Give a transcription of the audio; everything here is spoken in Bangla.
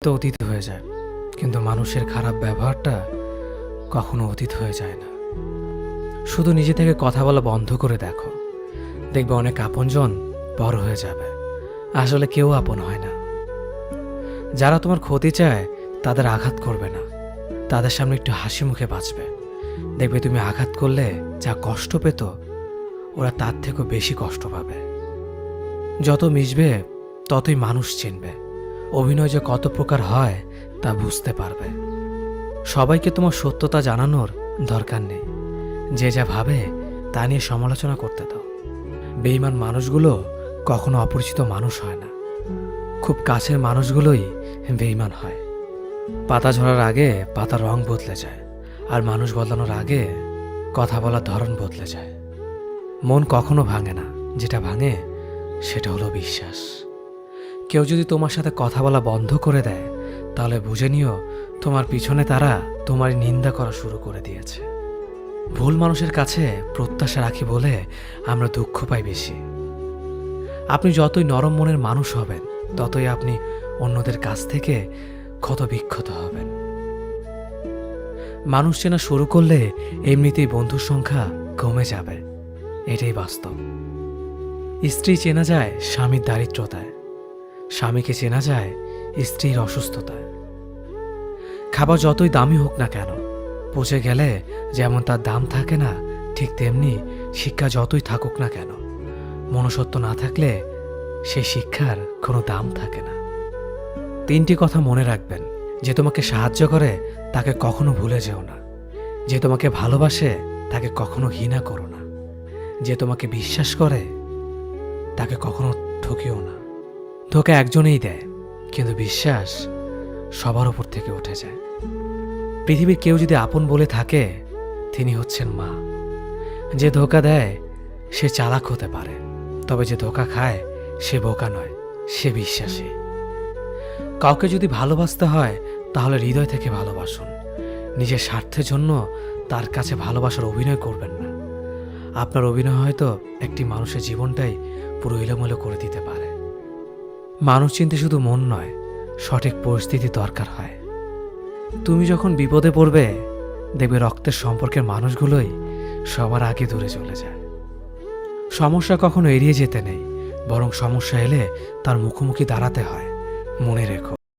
তো অতীত হয়ে যায়, কিন্তু মানুষের খারাপ ব্যবহারটা কখনো অতীত হয়ে যায় না। শুধু নিজে থেকে কথা বলা বন্ধ করে দেখো, দেখবে অনেক আপনজন বড় হয়ে যাবে। আসলে কেউ আপন হয় না। যারা তোমার ক্ষতি চায় তাদের আঘাত করবে না, তাদের সামনে একটু হাসি মুখে বাঁচবে। দেখবে তুমি আঘাত করলে যা কষ্ট পেত, ওরা তার থেকেও বেশি কষ্ট পাবে। যত মিশবে ততই মানুষ চিনবে। অভিনয় যে কত প্রকার হয় তা বুঝতে পারবে। সবাইকে তোমার সত্যতা জানানোর দরকার নেই। যে যা ভাবে তা নিয়ে সমালোচনা করতে দাও। বেঈমান মানুষগুলো কখনো অপরিচিত মানুষ হয় না, খুব কাছের মানুষগুলোই বেঈমান হয়। পাতা ঝরার আগে পাতার রং বদলে যায়, আর মানুষ বদলানোর আগে কথা বলার ধরন বদলে যায়। মন কখনো ভাঙে না, যেটা ভাঙে সেটা হলো বিশ্বাস। কেউ যদি তোমার সাথে কথা বলা বন্ধ করে দেয়, তাহলে বুঝে নিও তোমার পিছনে তারা তোমার নিন্দা করা শুরু করে দিয়েছে। ভুল মানুষের কাছে প্রত্যাশা রাখি বলে আমরা দুঃখ পাই বেশি। আপনি যতই নরম মনের মানুষ হবেন, ততই আপনি অন্যদের কাছ থেকে ক্ষত বিক্ষত হবেন। মানুষ চেনা শুরু করলে এমনিতেই বন্ধুর সংখ্যা কমে যাবে, এটাই বাস্তব। স্ত্রী চেনা যায় স্বামীর দারিদ্রতায়, স্বামীকে চেনা যায় স্ত্রীর অসুস্থতায়। খাবার যতই দামি হোক না কেন, পচে গেলে যেমন তার দাম থাকে না, ঠিক তেমনি শিক্ষা যতই থাকুক না কেন, মনুষ্যত্ব না থাকলে সেই শিক্ষার কোনো দাম থাকে না। 3টি কথা মনে রাখবেন: যে তোমাকে সাহায্য করে তাকে কখনো ভুলে যেও না, যে তোমাকে ভালোবাসে তাকে কখনো ঘৃণা করো না, যে তোমাকে বিশ্বাস করে তাকে কখনো ঠকিও না। ধোঁকা একজনেই দেয়, কিন্তু বিশ্বাস সবার উপর থেকে উঠে যায়। পৃথিবীর কেউ যদি আপন বলে থাকে, তিনি হচ্ছেন মা। যে ধোঁকা দেয় সে চালাক হতে পারে, তবে যে ধোঁকা খায় সে বোকা নয়, সে বিশ্বাসী। কাউকে যদি ভালোবাসতে হয় তাহলে হৃদয় থেকে ভালোবাসুন। নিজের স্বার্থের জন্য তার কাছে ভালোবাসার অভিনয় করবেন না। আপনার অভিনয় হয়তো একটি মানুষের জীবনটাই পুরো এলোমেলো করে দিতে পারে। মানুষ চিনতে শুধু মন নয়, সঠিক পরিস্থিতি দরকার হয়। তুমি যখন বিপদে পড়বে, দেখবে রক্তের সম্পর্কের মানুষগুলোই সবার আগে দূরে চলে যায়। সমস্যা কখনো এড়িয়ে যেতে নেই, বরং সমস্যা এলে তার মুখোমুখি দাঁড়াতে হয়। মনে রেখো।